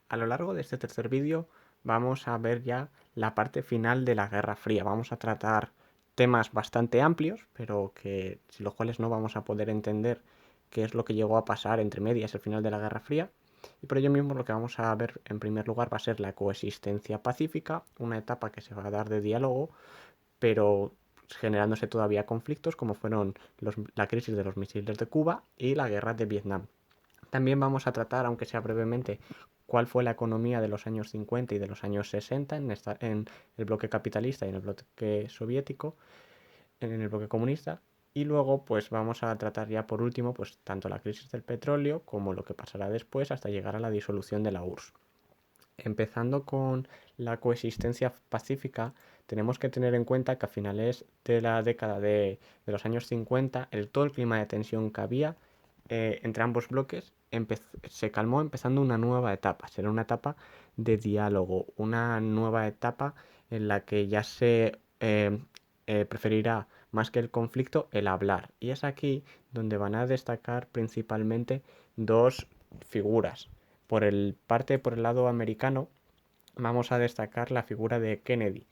A lo largo de este tercer vídeo vamos a ver ya la parte final de la Guerra Fría. Vamos a tratar temas bastante amplios, pero que sin los cuales no vamos a poder entender qué es lo que llegó a pasar entre medias el final de la Guerra Fría. Y por ello mismo lo que vamos a ver en primer lugar va a ser la coexistencia pacífica, una etapa que se va a dar de diálogo, pero generándose todavía conflictos como fueron la crisis de los misiles de Cuba y la guerra de Vietnam. También vamos a tratar, aunque sea brevemente, cuál fue la economía de los años 50 y de los años 60 en el bloque capitalista y en el bloque soviético, en el bloque comunista. Y luego, pues vamos a tratar ya por último, pues tanto la crisis del petróleo como lo que pasará después hasta llegar a la disolución de la URSS. Empezando con la coexistencia pacífica, tenemos que tener en cuenta que a finales de la década de los años 50, todo el clima de tensión que había entre ambos bloques se calmó empezando una nueva etapa. Será una etapa de diálogo, una nueva etapa en la que ya se preferirá más que el conflicto el hablar. Y es aquí donde van a destacar principalmente dos figuras. Por el lado americano, vamos a destacar la figura de Kennedy.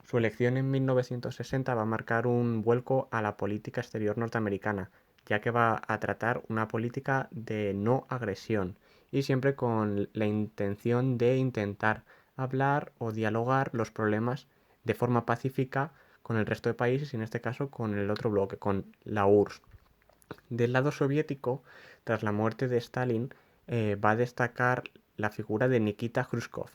Su elección en 1960 va a marcar un vuelco a la política exterior norteamericana, ya que va a tratar una política de no agresión y siempre con la intención de intentar hablar o dialogar los problemas de forma pacífica con el resto de países y en este caso con el otro bloque, con la URSS. Del lado soviético, tras la muerte de Stalin, va a destacar la figura de Nikita Khrushchev.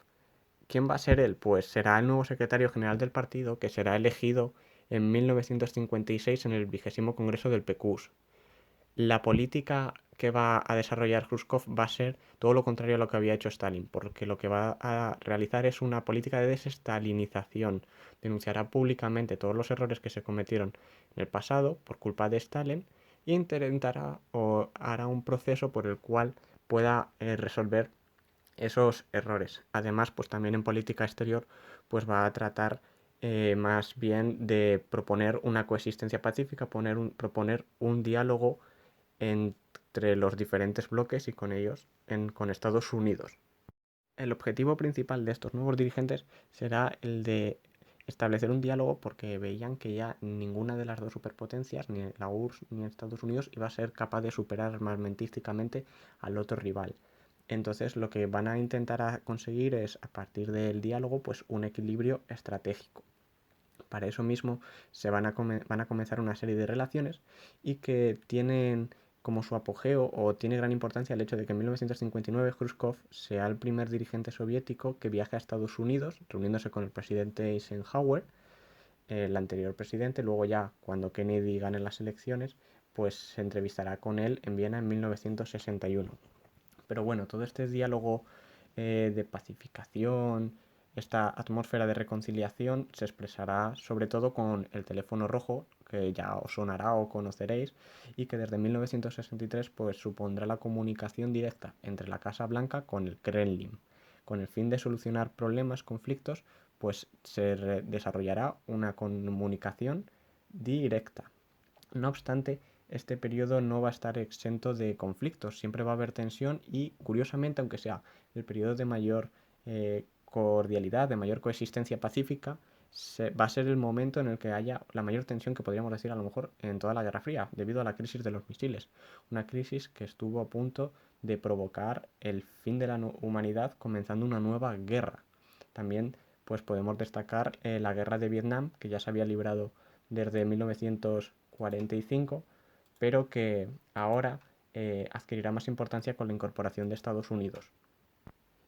¿Quién va a ser él? Pues será el nuevo secretario general del partido que será elegido en 1956 en el 20º Congreso del PQS. La política que va a desarrollar Khrushchev va a ser todo lo contrario a lo que había hecho Stalin, porque lo que va a realizar es una política de desestalinización. Denunciará públicamente todos los errores que se cometieron en el pasado por culpa de Stalin e intentará o hará un proceso por el cual pueda resolver esos errores. Además, pues también en política exterior, pues va a tratar más bien de proponer una coexistencia pacífica, proponer un diálogo entre los diferentes bloques y con ellos, con Estados Unidos. El objetivo principal de estos nuevos dirigentes será el de establecer un diálogo porque veían que ya ninguna de las dos superpotencias, ni la URSS ni Estados Unidos, iba a ser capaz de superar armamentísticamente al otro rival. Entonces lo que van a intentar conseguir es, a partir del diálogo, pues un equilibrio estratégico. Para eso mismo van a comenzar una serie de relaciones y que tienen como su apogeo o tiene gran importancia el hecho de que en 1959 Khrushchev sea el primer dirigente soviético que viaje a Estados Unidos, reuniéndose con el presidente Eisenhower, el anterior presidente. Luego ya cuando Kennedy gane las elecciones, pues se entrevistará con él en Viena en 1961. Pero bueno, todo este diálogo de pacificación, esta atmósfera de reconciliación se expresará sobre todo con el teléfono rojo, que ya os sonará o conoceréis, y que desde 1963 pues, supondrá la comunicación directa entre la Casa Blanca con el Kremlin. Con el fin de solucionar problemas, conflictos, pues se desarrollará una comunicación directa. No obstante, este periodo no va a estar exento de conflictos, siempre va a haber tensión y, curiosamente, aunque sea el periodo de mayor cordialidad, de mayor coexistencia pacífica, va a ser el momento en el que haya la mayor tensión que podríamos decir a lo mejor en toda la Guerra Fría, debido a la crisis de los misiles. Una crisis que estuvo a punto de provocar el fin de la humanidad comenzando una nueva guerra. También pues podemos destacar la guerra de Vietnam, que ya se había librado desde 1945, pero que ahora adquirirá más importancia con la incorporación de Estados Unidos.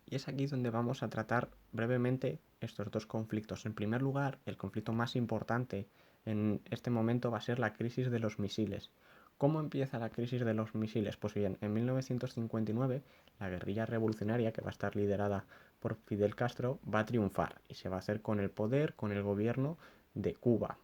Y es aquí donde vamos a tratar brevemente estos dos conflictos. En primer lugar, el conflicto más importante en este momento va a ser la crisis de los misiles. ¿Cómo empieza la crisis de los misiles? Pues bien, en 1959 la guerrilla revolucionaria, que va a estar liderada por Fidel Castro, va a triunfar y se va a hacer con el poder, con el gobierno de Cuba.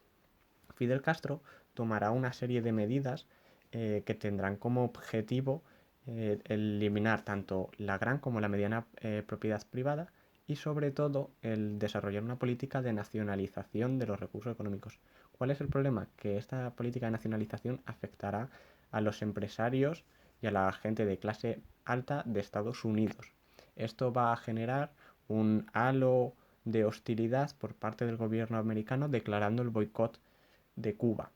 Fidel Castro tomará una serie de medidas que tendrán como objetivo eliminar tanto la gran como la mediana propiedad privada y sobre todo el desarrollar una política de nacionalización de los recursos económicos. ¿Cuál es el problema? Que esta política de nacionalización afectará a los empresarios y a la gente de clase alta de Estados Unidos. Esto va a generar un halo de hostilidad por parte del gobierno americano declarando el boicot de Cuba.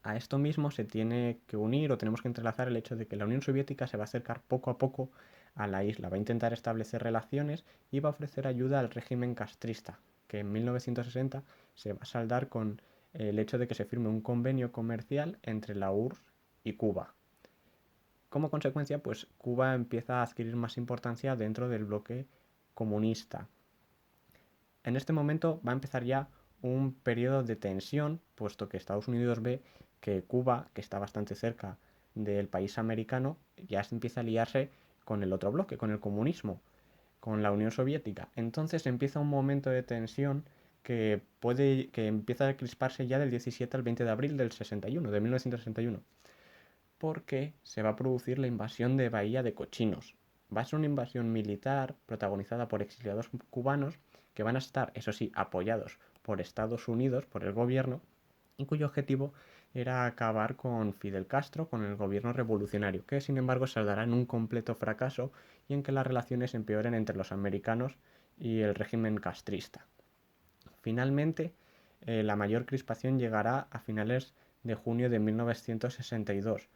A esto mismo se tiene que unir o tenemos que entrelazar el hecho de que la Unión Soviética se va a acercar poco a poco a la isla, va a intentar establecer relaciones y va a ofrecer ayuda al régimen castrista, que en 1960 se va a saldar con el hecho de que se firme un convenio comercial entre la URSS y Cuba. Como consecuencia, pues Cuba empieza a adquirir más importancia dentro del bloque comunista. En este momento va a empezar ya un periodo de tensión, puesto que Estados Unidos ve que Cuba, que está bastante cerca del país americano, ya se empieza a liarse con el otro bloque, con el comunismo, con la Unión Soviética. Entonces empieza un momento de tensión que empieza a crisparse ya del 17 al 20 de abril del 61, de 1961, porque se va a producir la invasión de Bahía de Cochinos. Va a ser una invasión militar protagonizada por exiliados cubanos que van a estar, eso sí, apoyados por Estados Unidos, por el gobierno, y cuyo objetivo era acabar con Fidel Castro, con el gobierno revolucionario, que sin embargo saldrá en un completo fracaso y en que las relaciones empeoren entre los americanos y el régimen castrista. Finalmente, la mayor crispación llegará a finales de junio de 1962,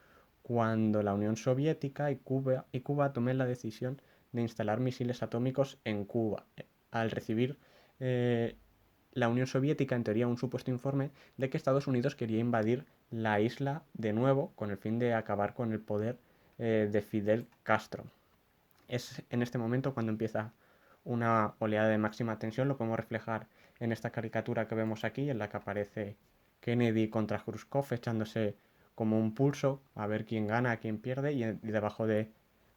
cuando la Unión Soviética y Cuba tomen la decisión de instalar misiles atómicos en Cuba, al recibir la Unión Soviética, en teoría, un supuesto informe de que Estados Unidos quería invadir la isla de nuevo con el fin de acabar con el poder de Fidel Castro. Es en este momento cuando empieza una oleada de máxima tensión, lo podemos reflejar en esta caricatura que vemos aquí, en la que aparece Kennedy contra Khrushchev echándose como un pulso a ver quién gana, quién pierde, y debajo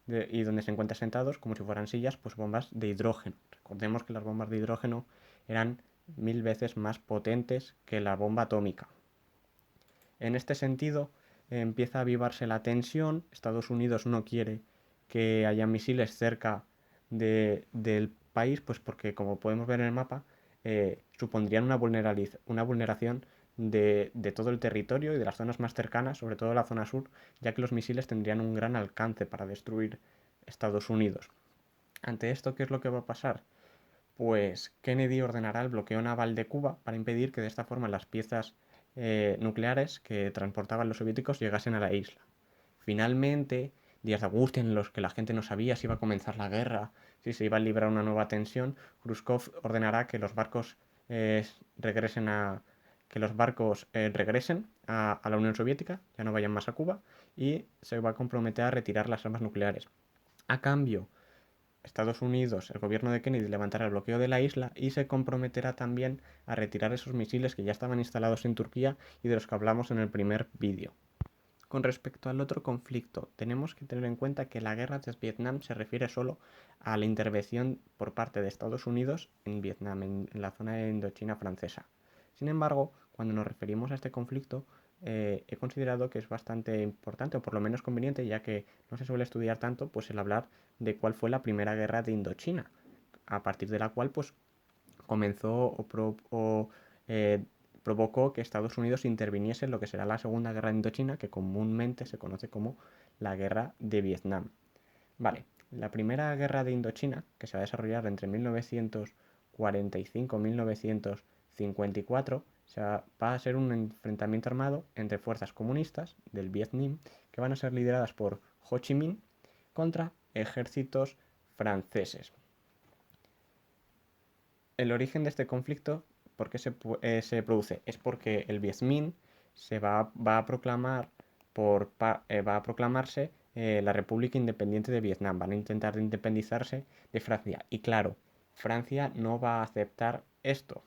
y donde se encuentran sentados, como si fueran sillas, pues bombas de hidrógeno. Recordemos que las bombas de hidrógeno eran 1000 veces más potentes que la bomba atómica. En este sentido, empieza a avivarse la tensión. Estados Unidos no quiere que haya misiles cerca del país, pues porque, como podemos ver en el mapa, supondrían una vulneración de todo el territorio y de las zonas más cercanas, sobre todo la zona sur, ya que los misiles tendrían un gran alcance para destruir Estados Unidos. Ante esto, ¿qué es lo que va a pasar? Pues Kennedy ordenará el bloqueo naval de Cuba para impedir que de esta forma las piezas nucleares que transportaban los soviéticos llegasen a la isla. Finalmente, días de angustia en los que la gente no sabía si iba a comenzar la guerra, si se iba a librar una nueva tensión, Khrushchev ordenará que los barcos regresen a la Unión Soviética, ya no vayan más a Cuba, y se va a comprometer a retirar las armas nucleares. A cambio, Estados Unidos, el gobierno de Kennedy, levantará el bloqueo de la isla y se comprometerá también a retirar esos misiles que ya estaban instalados en Turquía y de los que hablamos en el primer vídeo. Con respecto al otro conflicto, tenemos que tener en cuenta que la guerra de Vietnam se refiere solo a la intervención por parte de Estados Unidos en Vietnam, en la zona de Indochina francesa. Sin embargo, cuando nos referimos a este conflicto, he considerado que es bastante importante, o por lo menos conveniente, ya que no se suele estudiar tanto, pues el hablar de cuál fue la primera guerra de Indochina, a partir de la cual pues comenzó provocó que Estados Unidos interviniese en lo que será la Segunda Guerra de Indochina, que comúnmente se conoce como la Guerra de Vietnam. Vale, la primera guerra de Indochina, que se va a desarrollar entre 1945 y 1954, va a ser un enfrentamiento armado entre fuerzas comunistas del Viet Minh, que van a ser lideradas por Ho Chi Minh, contra ejércitos franceses. El origen de este conflicto, ¿por qué se produce? Es porque el Viet Minh va a proclamarse la República Independiente de Vietnam. Van a intentar independizarse de Francia. Y claro, Francia no va a aceptar esto.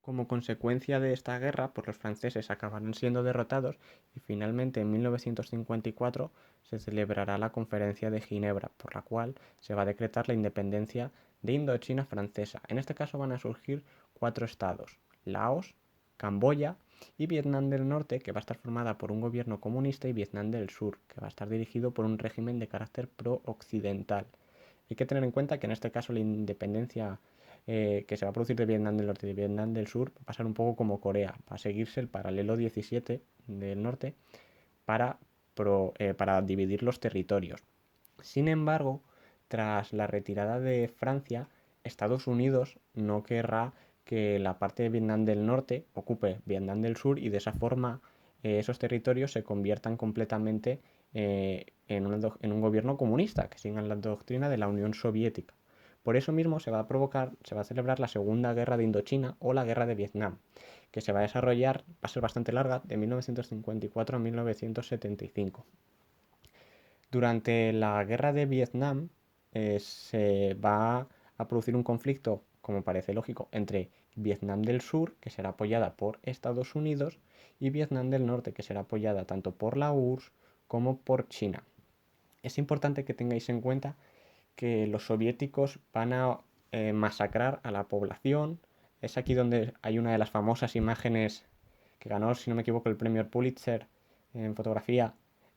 Como consecuencia de esta guerra, pues los franceses acabarán siendo derrotados y finalmente en 1954 se celebrará la Conferencia de Ginebra, por la cual se va a decretar la independencia de Indochina francesa. En este caso van a surgir 4 estados: Laos, Camboya y Vietnam del Norte, que va a estar formada por un gobierno comunista, y Vietnam del Sur, que va a estar dirigido por un régimen de carácter pro-occidental. Hay que tener en cuenta que en este caso la independencia que se va a producir de Vietnam del Norte y de Vietnam del Sur va a pasar un poco como Corea, va a seguirse el paralelo 17 del norte para dividir los territorios. Sin embargo, tras la retirada de Francia, Estados Unidos no querrá que la parte de Vietnam del Norte ocupe Vietnam del Sur y de esa forma esos territorios se conviertan completamente en un gobierno comunista, que sigan la doctrina de la Unión Soviética. Por eso mismo se va a celebrar la Segunda Guerra de Indochina o la Guerra de Vietnam, que se va a desarrollar, va a ser bastante larga, de 1954 a 1975. Durante la Guerra de Vietnam se va a producir un conflicto, como parece lógico, entre Vietnam del Sur, que será apoyada por Estados Unidos, y Vietnam del Norte, que será apoyada tanto por la URSS como por China. Es importante que tengáis en cuenta que los soviéticos van a masacrar a la población. Es aquí donde hay una de las famosas imágenes que ganó, si no me equivoco, el premio Pulitzer en fotografía,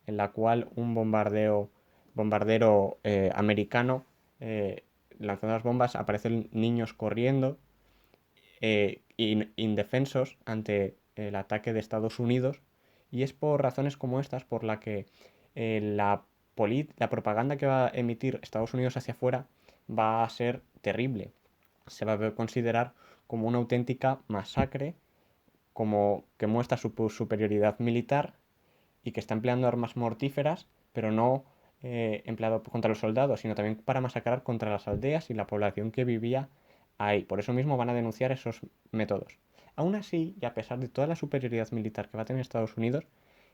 en la cual un bombardero americano lanzando las bombas, aparecen niños corriendo indefensos ante el ataque de Estados Unidos, y es por razones como estas por la que la propaganda que va a emitir Estados Unidos hacia afuera va a ser terrible. Se va a considerar como una auténtica masacre, como que muestra su superioridad militar y que está empleando armas mortíferas, pero no empleado contra los soldados, sino también para masacrar contra las aldeas y la población que vivía ahí. Por eso mismo van a denunciar esos métodos. Aún así, y a pesar de toda la superioridad militar que va a tener Estados Unidos,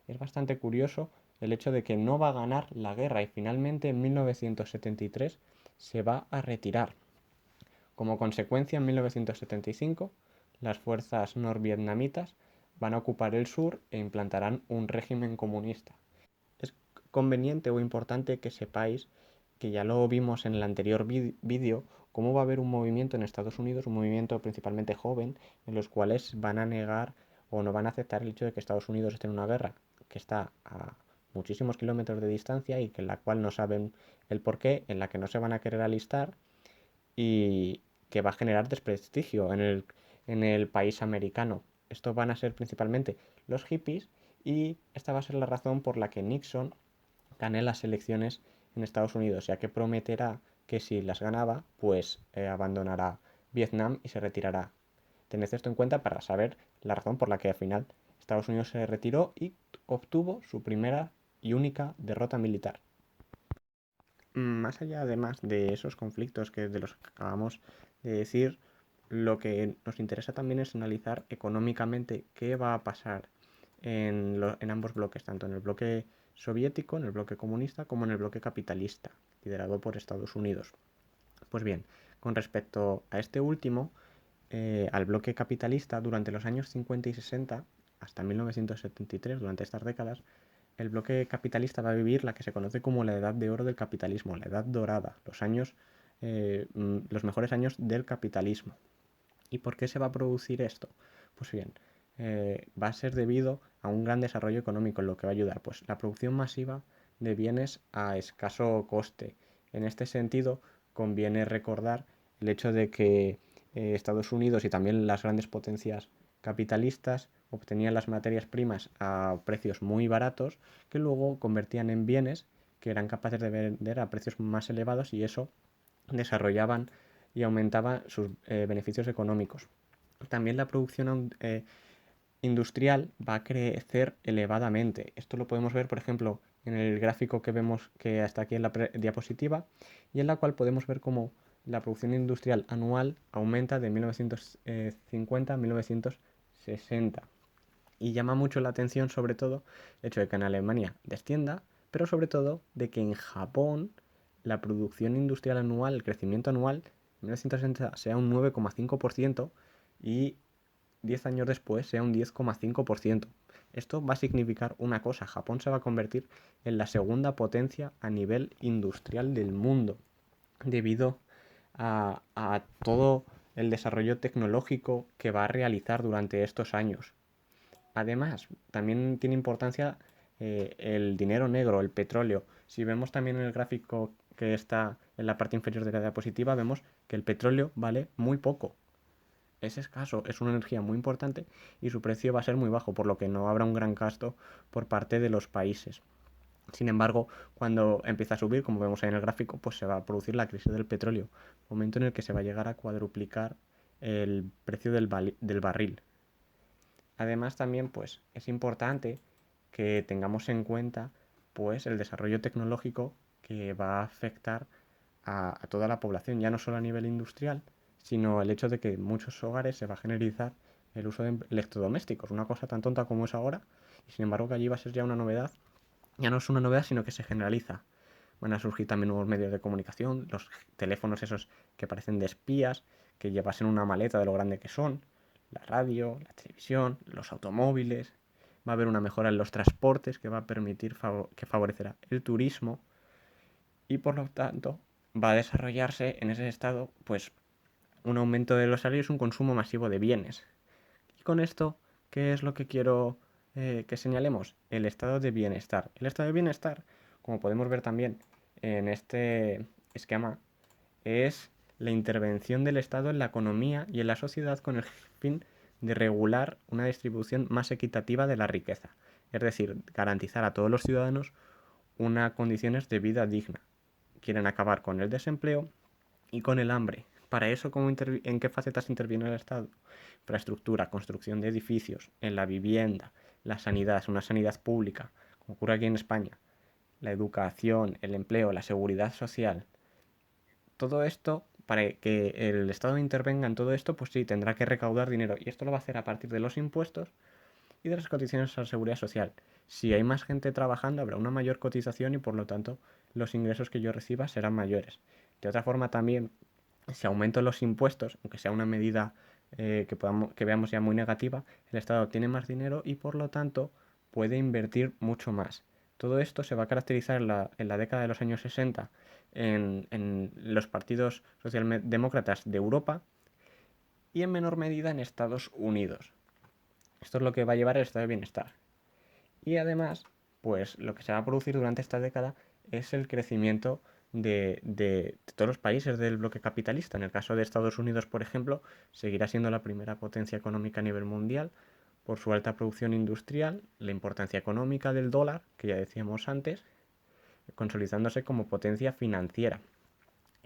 es bastante curioso el hecho de que no va a ganar la guerra y finalmente en 1973 se va a retirar. Como consecuencia, en 1975, las fuerzas norvietnamitas van a ocupar el sur e implantarán un régimen comunista. Es conveniente o importante que sepáis, que ya lo vimos en el anterior vídeo, cómo va a haber un movimiento en Estados Unidos, un movimiento principalmente joven, en los cuales van a negar o no van a aceptar el hecho de que Estados Unidos esté en una guerra que está a muchísimos kilómetros de distancia y que en la cual no saben el porqué, en la que no se van a querer alistar y que va a generar desprestigio en el país americano. Estos van a ser principalmente los hippies y esta va a ser la razón por la que Nixon gane las elecciones en Estados Unidos, ya que prometerá que si las ganaba, pues abandonará Vietnam y se retirará. Tened esto en cuenta para saber la razón por la que al final Estados Unidos se retiró y obtuvo su primera y única derrota militar. Más allá además de esos conflictos de los que acabamos de decir, lo que nos interesa también es analizar económicamente qué va a pasar en ambos bloques, tanto en el bloque soviético, en el bloque comunista, como en el bloque capitalista, liderado por Estados Unidos. Pues bien, con respecto a este último, al bloque capitalista, durante los años 50 y 60, hasta 1973, durante estas décadas, el bloque capitalista va a vivir la que se conoce como la edad de oro del capitalismo, la edad dorada, los mejores años del capitalismo. ¿Y por qué se va a producir esto? Pues bien, va a ser debido a un gran desarrollo económico, en lo que va a ayudar, pues la producción masiva de bienes a escaso coste. En este sentido, conviene recordar el hecho de que Estados Unidos y también las grandes potencias capitalistas obtenían las materias primas a precios muy baratos que luego convertían en bienes que eran capaces de vender a precios más elevados, y eso desarrollaban y aumentaba sus beneficios económicos. También la producción industrial va a crecer elevadamente. Esto lo podemos ver, por ejemplo, en el gráfico que vemos que está aquí en la diapositiva, y en la cual podemos ver cómo la producción industrial anual aumenta de 1950 a 1960. Y llama mucho la atención, sobre todo, el hecho de que en Alemania descienda, pero sobre todo de que en Japón la producción industrial anual, el crecimiento anual, en 1960 sea un 9,5% y 10 años después sea un 10,5%. Esto va a significar una cosa: Japón se va a convertir en la segunda potencia a nivel industrial del mundo, debido a todo el desarrollo tecnológico que va a realizar durante estos años. Además, también tiene importancia el dinero negro, el petróleo. Si vemos también en el gráfico que está en la parte inferior de la diapositiva, vemos que el petróleo vale muy poco. Es escaso, es una energía muy importante y su precio va a ser muy bajo, por lo que no habrá un gran gasto por parte de los países. Sin embargo, cuando empieza a subir, como vemos ahí en el gráfico, pues se va a producir la crisis del petróleo, momento en el que se va a llegar a cuadruplicar el precio del barril. Además, también pues es importante que tengamos en cuenta pues el desarrollo tecnológico que va a afectar a toda la población, ya no solo a nivel industrial, sino el hecho de que en muchos hogares se va a generalizar el uso de electrodomésticos, una cosa tan tonta como es ahora, y sin embargo que allí va a ser ya una novedad. Ya no es una novedad, sino que se generaliza. Van a surgir también nuevos medios de comunicación, los teléfonos esos que parecen de espías, que llevas en una maleta de lo grande que son, la radio, la televisión, los automóviles. Va a haber una mejora en los transportes que va a permitir que favorecerá el turismo y por lo tanto va a desarrollarse en ese estado pues un aumento de los salarios, un consumo masivo de bienes. Y con esto, ¿qué es lo que quiero que señalemos? El estado de bienestar. El estado de bienestar, como podemos ver también en este esquema, es la intervención del Estado en la economía y en la sociedad con el fin de regular una distribución más equitativa de la riqueza. Es decir, garantizar a todos los ciudadanos unas condiciones de vida digna. Quieren acabar con el desempleo y con el hambre. Para eso, ¿en qué facetas interviene el Estado? Infraestructura, construcción de edificios, en la vivienda, la sanidad, una sanidad pública, como ocurre aquí en España, la educación, el empleo, la seguridad social. Todo esto, para que el Estado intervenga en todo esto, pues sí, tendrá que recaudar dinero. Y esto lo va a hacer a partir de los impuestos y de las cotizaciones a la seguridad social. Si hay más gente trabajando, habrá una mayor cotización y por lo tanto los ingresos que yo reciba serán mayores. De otra forma también, si aumento los impuestos, aunque sea una medida que veamos ya muy negativa, el Estado tiene más dinero y por lo tanto puede invertir mucho más. Todo esto se va a caracterizar en la década de los años 60 en los partidos socialdemócratas de Europa y en menor medida en Estados Unidos. Esto es lo que va a llevar el estado de bienestar. Y además, pues lo que se va a producir durante esta década es el crecimiento de todos los países del bloque capitalista. En el caso de Estados Unidos, por ejemplo, seguirá siendo la primera potencia económica a nivel mundial por su alta producción industrial, la importancia económica del dólar, que ya decíamos antes, consolidándose como potencia financiera.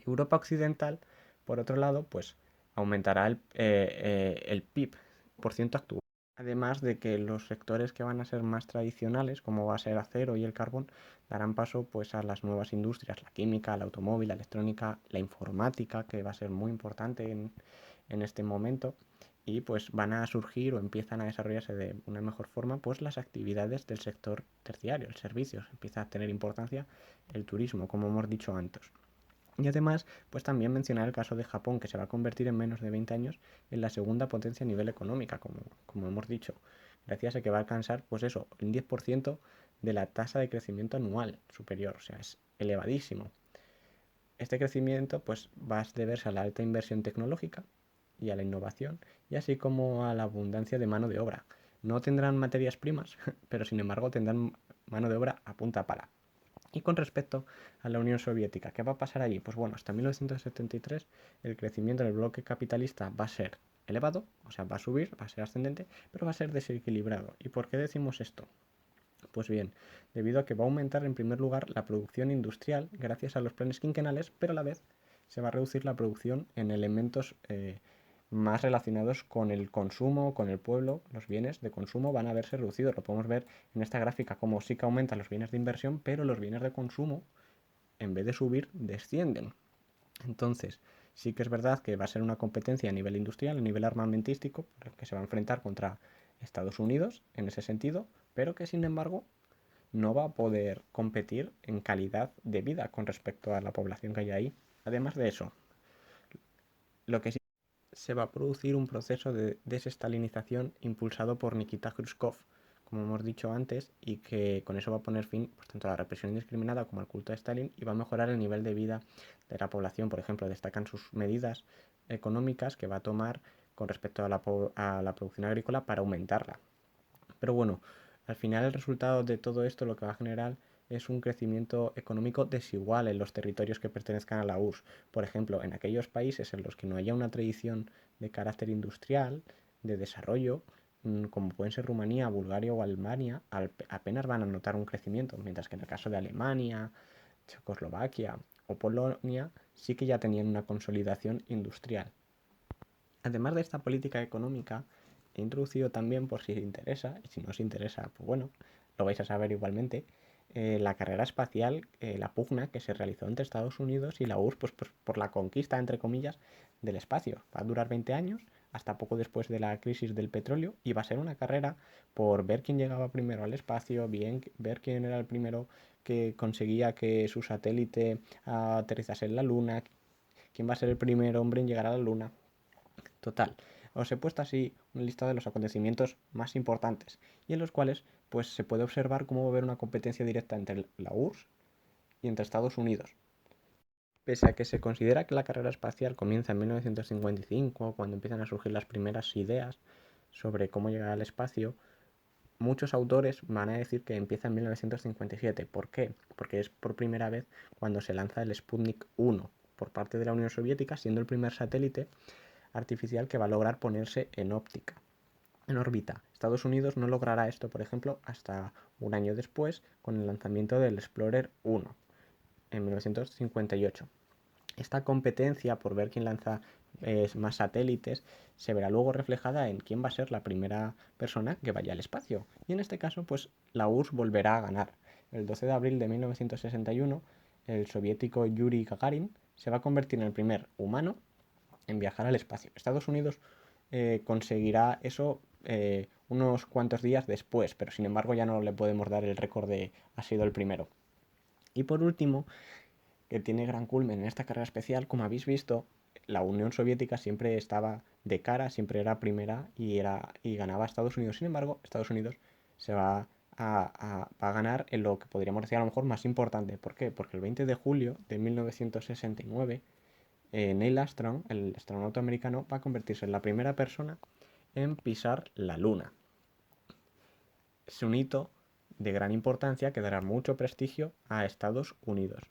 Europa Occidental, por otro lado, pues aumentará el PIB por ciento actual. Además de que los sectores que van a ser más tradicionales, como va a ser el acero y el carbón, darán paso pues a las nuevas industrias, la química, el automóvil, la electrónica, la informática, que va a ser muy importante en este momento, y pues van a surgir o empiezan a desarrollarse de una mejor forma pues las actividades del sector terciario, el servicios, empieza a tener importancia el turismo, como hemos dicho antes. Y además, pues también mencionar el caso de Japón, que se va a convertir en menos de 20 años en la segunda potencia a nivel económica, como hemos dicho, gracias a que va a alcanzar, pues eso, un 10% de la tasa de crecimiento anual superior, o sea, es elevadísimo. Este crecimiento pues va a deberse a la alta inversión tecnológica y a la innovación, y así como a la abundancia de mano de obra. No tendrán materias primas, pero sin embargo tendrán mano de obra a punta pala. Y con respecto a la Unión Soviética, ¿qué va a pasar allí? Pues bueno, hasta 1973 el crecimiento del bloque capitalista va a ser elevado, o sea, va a subir, va a ser ascendente, pero va a ser desequilibrado. ¿Y por qué decimos esto? Pues bien, debido a que va a aumentar en primer lugar la producción industrial gracias a los planes quinquenales, pero a la vez se va a reducir la producción en elementos más relacionados con el consumo, con el pueblo. Los bienes de consumo van a verse reducidos. Lo podemos ver en esta gráfica como sí que aumentan los bienes de inversión, pero los bienes de consumo, en vez de subir, descienden. Entonces, sí que es verdad que va a ser una competencia a nivel industrial, a nivel armamentístico, que se va a enfrentar contra Estados Unidos en ese sentido, pero que sin embargo no va a poder competir en calidad de vida con respecto a la población que hay ahí. Además de eso, lo que sí se va a producir un proceso de desestalinización impulsado por Nikita Khrushchev, como hemos dicho antes, y que con eso va a poner fin pues, tanto a la represión indiscriminada como al culto de Stalin y va a mejorar el nivel de vida de la población. Por ejemplo, destacan sus medidas económicas que va a tomar con respecto a la producción agrícola para aumentarla. Pero bueno, al final el resultado de todo esto lo que va a generar es un crecimiento económico desigual en los territorios que pertenezcan a la URSS. Por ejemplo, en aquellos países en los que no haya una tradición de carácter industrial, de desarrollo, como pueden ser Rumanía, Bulgaria o Alemania, apenas van a notar un crecimiento, mientras que en el caso de Alemania, Checoslovaquia o Polonia sí que ya tenían una consolidación industrial. Además de esta política económica, he introducido también, por si os interesa, y si no os interesa, pues bueno, lo vais a saber igualmente, la carrera espacial, la pugna que se realizó entre Estados Unidos y la URSS, pues por la conquista, entre comillas, del espacio. Va a durar 20 años, hasta poco después de la crisis del petróleo, y va a ser una carrera por ver quién llegaba primero al espacio, ver quién era el primero que conseguía que su satélite aterrizase en la Luna, quién va a ser el primer hombre en llegar a la Luna. Total, os he puesto así un listado de los acontecimientos más importantes y en los cuales pues se puede observar cómo va a haber una competencia directa entre la URSS y entre Estados Unidos. Pese a que se considera que la carrera espacial comienza en 1955, cuando empiezan a surgir las primeras ideas sobre cómo llegar al espacio, muchos autores van a decir que empieza en 1957. ¿Por qué? Porque es por primera vez cuando se lanza el Sputnik 1 por parte de la Unión Soviética, siendo el primer satélite artificial que va a lograr ponerse en órbita. Estados Unidos no logrará esto, por ejemplo, hasta un año después con el lanzamiento del Explorer 1 en 1958. Esta competencia por ver quién lanza más satélites se verá luego reflejada en quién va a ser la primera persona que vaya al espacio. Y en este caso, pues la URSS volverá a ganar. El 12 de abril de 1961, el soviético Yuri Gagarin se va a convertir en el primer humano en viajar al espacio. Estados Unidos conseguirá eso unos cuantos días después, pero sin embargo ya no le podemos dar el récord de ha sido el primero. Y por último, que tiene gran culmen en esta carrera especial, como habéis visto, la Unión Soviética siempre estaba de cara, siempre era primera y ganaba a Estados Unidos. Sin embargo, Estados Unidos se va a ganar en lo que podríamos decir a lo mejor más importante. ¿Por qué? Porque el 20 de julio de 1969 Neil Armstrong, el astronauta americano, va a convertirse en la primera persona en pisar la Luna. Es un hito de gran importancia que dará mucho prestigio a Estados Unidos.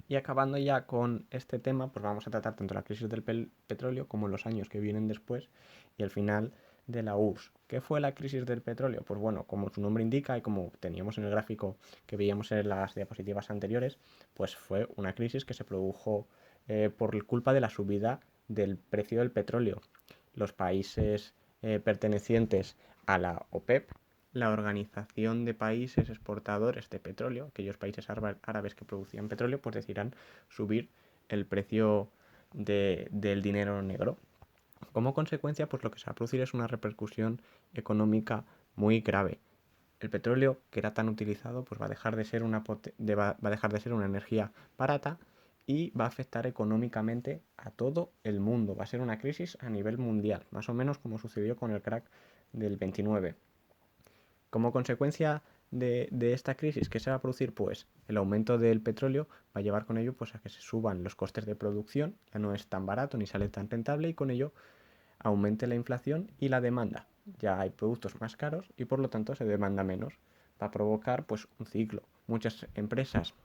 Y acabando ya con este tema, pues vamos a tratar tanto la crisis del petróleo como los años que vienen después y el final de la URSS. ¿Qué fue la crisis del petróleo? Pues bueno, como su nombre indica y como teníamos en el gráfico que veíamos en las diapositivas anteriores, pues fue una crisis que se produjo por culpa de la subida del precio del petróleo. Los países pertenecientes a la OPEP, la Organización de Países Exportadores de Petróleo, aquellos países árabes que producían petróleo, pues decidirán subir el precio del dinero negro. Como consecuencia, pues lo que se va a producir es una repercusión económica muy grave. El petróleo, que era tan utilizado, pues va a dejar de ser una energía barata y va a afectar económicamente a todo el mundo. Va a ser una crisis a nivel mundial, más o menos como sucedió con el crack del 29. Como consecuencia de esta crisis, ¿qué se va a producir? Pues el aumento del petróleo va a llevar con ello pues, a que se suban los costes de producción, ya no es tan barato ni sale tan rentable y con ello aumente la inflación y la demanda. Ya hay productos más caros y por lo tanto se demanda menos. Va a provocar pues, un ciclo. Muchas empresas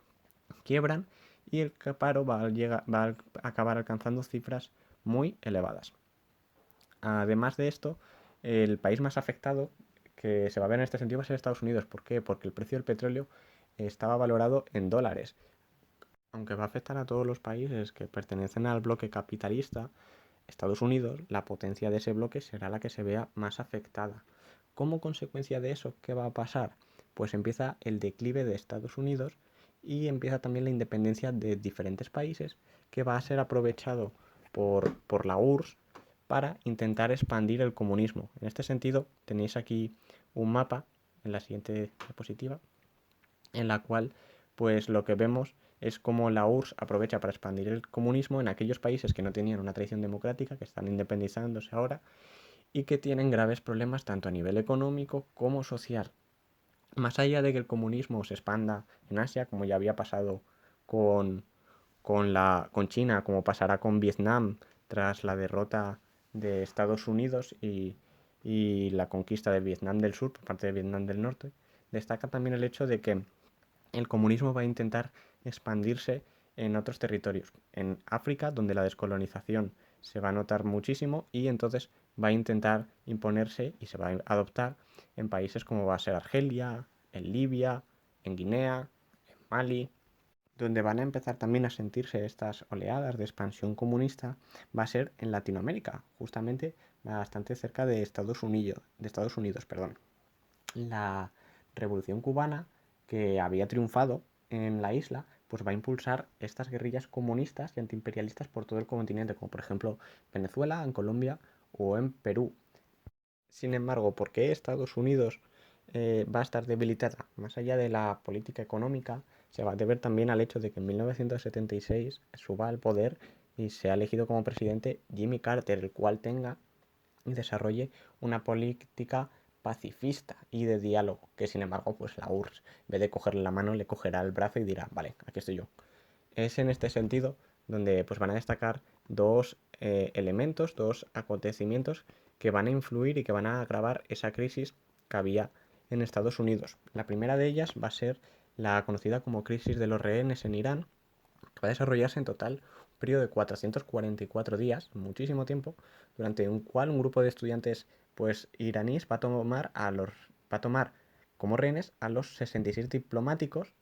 quiebran y el paro va a acabar alcanzando cifras muy elevadas. Además de esto, el país más afectado que se va a ver en este sentido va a ser Estados Unidos. ¿Por qué? Porque el precio del petróleo estaba valorado en dólares. Aunque va a afectar a todos los países que pertenecen al bloque capitalista, Estados Unidos, la potencia de ese bloque, será la que se vea más afectada. Como consecuencia de eso, ¿qué va a pasar? Pues empieza el declive de Estados Unidos y empieza también la independencia de diferentes países que va a ser aprovechado por la URSS para intentar expandir el comunismo. En este sentido, tenéis aquí un mapa en la siguiente diapositiva, en la cual pues lo que vemos es cómo la URSS aprovecha para expandir el comunismo en aquellos países que no tenían una tradición democrática, que están independizándose ahora y que tienen graves problemas tanto a nivel económico como social. Más allá de que el comunismo se expanda en Asia, como ya había pasado con, con China, como pasará con Vietnam tras la derrota de Estados Unidos y la conquista de Vietnam del Sur por parte de Vietnam del Norte, destaca también el hecho de que el comunismo va a intentar expandirse en otros territorios. En África, donde la descolonización se va a notar muchísimo y entonces va a intentar imponerse y se va a adoptar en países como va a ser Argelia, en Libia, en Guinea, en Mali. Donde van a empezar también a sentirse estas oleadas de expansión comunista va a ser en Latinoamérica, justamente bastante cerca de Estados Unidos, perdón. La revolución cubana que había triunfado en la isla, pues va a impulsar estas guerrillas comunistas y antiimperialistas por todo el continente, como por ejemplo Venezuela, en Colombia o en Perú. Sin embargo, ¿por qué Estados Unidos va a estar debilitada? Más allá de la política económica, se va a deber también al hecho de que en 1976 suba al poder y sea elegido como presidente Jimmy Carter, el cual tenga y desarrolle una política pacifista y de diálogo, que sin embargo, pues la URSS, en vez de cogerle la mano, le cogerá el brazo y dirá, vale, aquí estoy yo. Es en este sentido donde pues van a destacar dos elementos, dos acontecimientos que van a influir y que van a agravar esa crisis que había en Estados Unidos. La primera de ellas va a ser la conocida como crisis de los rehenes en Irán, que va a desarrollarse en total un periodo de 444 días, muchísimo tiempo, durante un cual un grupo de estudiantes pues iraníes va a tomar como rehenes a los 66 diplomáticos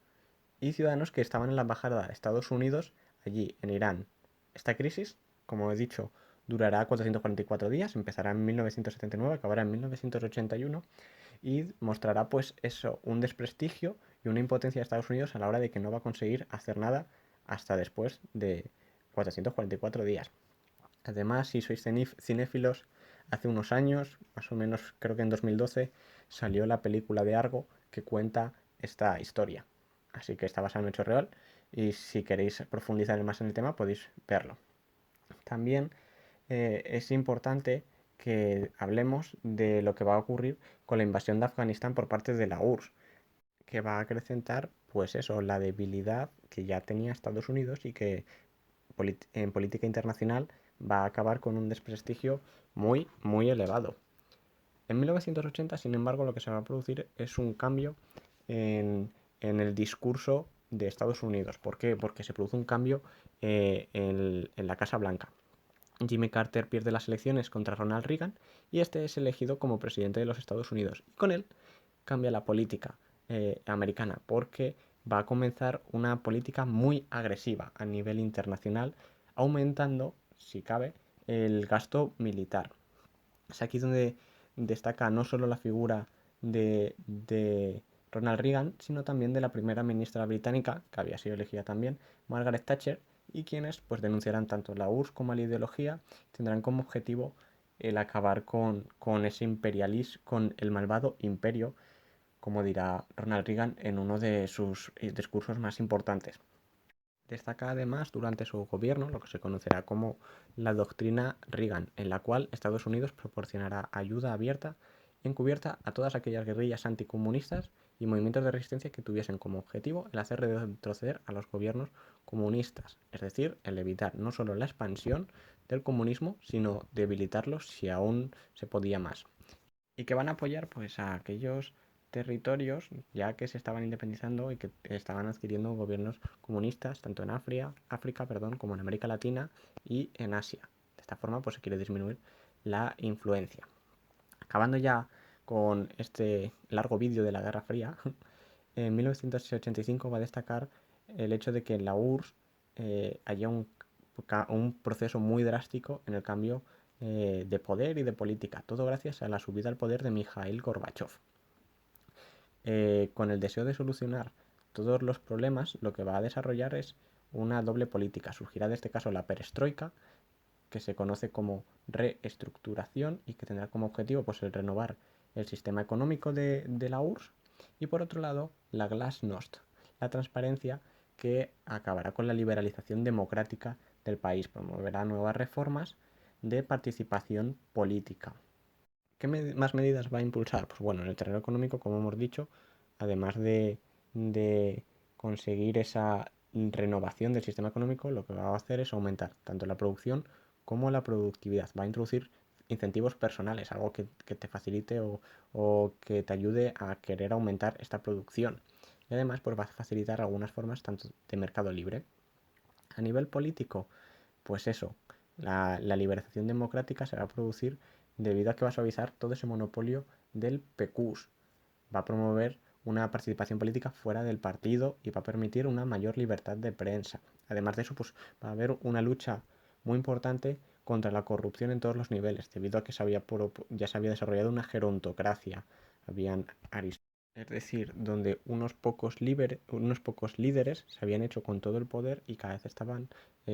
y ciudadanos que estaban en la embajada de Estados Unidos allí en Irán. Esta crisis, como he dicho, durará 444 días, empezará en 1979, acabará en 1981 y mostrará pues eso, un desprestigio y una impotencia de Estados Unidos a la hora de que no va a conseguir hacer nada hasta después de 444 días. Además, si sois cinéfilos, hace unos años, más o menos creo que en 2012, salió la película de Argo que cuenta esta historia. Así que está basada en un hecho real y si queréis profundizar más en el tema podéis verlo. También es importante que hablemos de lo que va a ocurrir con la invasión de Afganistán por parte de la URSS, que va a acrecentar, pues eso, la debilidad que ya tenía Estados Unidos y que en política internacional va a acabar con un desprestigio muy, muy elevado. En 1980, sin embargo, lo que se va a producir es un cambio en el discurso de Estados Unidos. ¿Por qué? Porque se produce un cambio en la Casa Blanca. Jimmy Carter pierde las elecciones contra Ronald Reagan y este es elegido como presidente de los Estados Unidos. Y con él cambia la política americana porque va a comenzar una política muy agresiva a nivel internacional, aumentando, si cabe, el gasto militar. Es aquí donde destaca no solo la figura de Ronald Reagan, sino también de la primera ministra británica, que había sido elegida también, Margaret Thatcher, y quienes pues denunciarán tanto la URSS como la ideología, tendrán como objetivo el acabar con ese imperialismo, con el malvado imperio, como dirá Ronald Reagan en uno de sus discursos más importantes. Destaca además durante su gobierno lo que se conocerá como la doctrina Reagan, en la cual Estados Unidos proporcionará ayuda abierta y encubierta a todas aquellas guerrillas anticomunistas y movimientos de resistencia que tuviesen como objetivo el hacer retroceder a los gobiernos comunistas, es decir, el evitar no solo la expansión del comunismo, sino debilitarlos si aún se podía más. ¿Y que van a apoyar? Pues a aquellos territorios ya que se estaban independizando y que estaban adquiriendo gobiernos comunistas tanto en África, perdón, como en América Latina y en Asia. De esta forma pues se quiere disminuir la influencia. Acabando ya con este largo vídeo de la Guerra Fría, en 1985 va a destacar el hecho de que en la URSS haya un proceso muy drástico en el cambio de poder y de política, todo gracias a la subida al poder de Mikhail Gorbachev. Con el deseo de solucionar todos los problemas, lo que va a desarrollar es una doble política. Surgirá de este caso la perestroika, que se conoce como reestructuración y que tendrá como objetivo pues, el renovar el sistema económico de la URSS. Y por otro lado, la glasnost, la transparencia que acabará con la liberalización democrática del país, promoverá nuevas reformas de participación política. ¿Qué más medidas va a impulsar? Pues bueno, en el terreno económico, como hemos dicho, además de conseguir esa renovación del sistema económico, lo que va a hacer es aumentar tanto la producción como la productividad. Va a introducir incentivos personales, algo que te facilite o que te ayude a querer aumentar esta producción. Y además pues va a facilitar algunas formas tanto de mercado libre. A nivel político, pues eso, la liberación democrática se va a producir debido a que va a suavizar todo ese monopolio del PQS. Va a promover una participación política fuera del partido y va a permitir una mayor libertad de prensa. Además de eso, pues va a haber una lucha muy importante contra la corrupción en todos los niveles, debido a que ya se había desarrollado una gerontocracia. Habían es decir, donde unos pocos líderes se habían hecho con todo el poder y cada vez estaban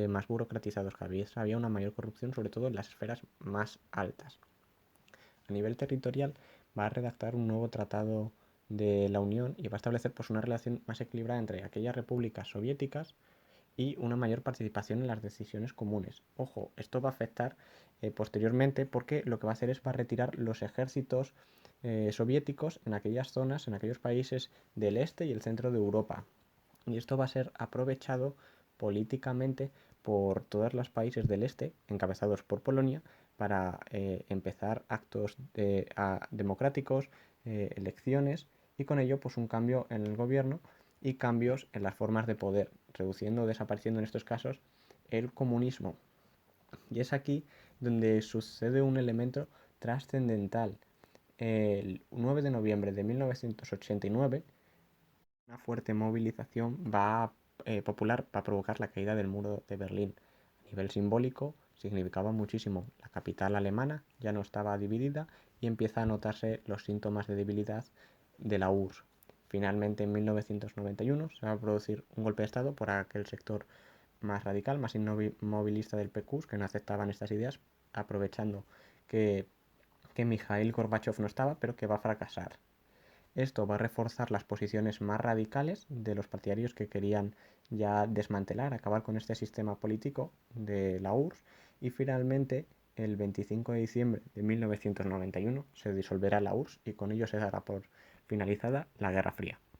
más burocratizados, cada vez había una mayor corrupción, sobre todo en las esferas más altas. A nivel territorial, va a redactar un nuevo tratado de la Unión y va a establecer pues, una relación más equilibrada entre aquellas repúblicas soviéticas y una mayor participación en las decisiones comunes. Ojo, esto va a afectar posteriormente porque lo que va a hacer es va a retirar los ejércitos soviéticos en aquellas zonas, en aquellos países del este y el centro de Europa. Y esto va a ser aprovechado políticamente por todos los países del este, encabezados por Polonia, para empezar actos democráticos, elecciones y con ello pues un cambio en el gobierno y cambios en las formas de poder, reduciendo o desapareciendo en estos casos el comunismo. Y es aquí donde sucede un elemento trascendental. El 9 de noviembre de 1989, una fuerte movilización popular va a provocar la caída del muro de Berlín. A nivel simbólico, significaba muchísimo. La capital alemana ya no estaba dividida y empieza a notarse los síntomas de debilidad de la URSS. Finalmente, en 1991, se va a producir un golpe de Estado por aquel sector más radical, más inmovilista del PQS, que no aceptaban estas ideas, aprovechando que, que Mikhail Gorbachev no estaba, pero que va a fracasar. Esto va a reforzar las posiciones más radicales de los partidarios que querían ya desmantelar, acabar con este sistema político de la URSS y finalmente el 25 de diciembre de 1991 se disolverá la URSS y con ello se dará por finalizada la Guerra Fría.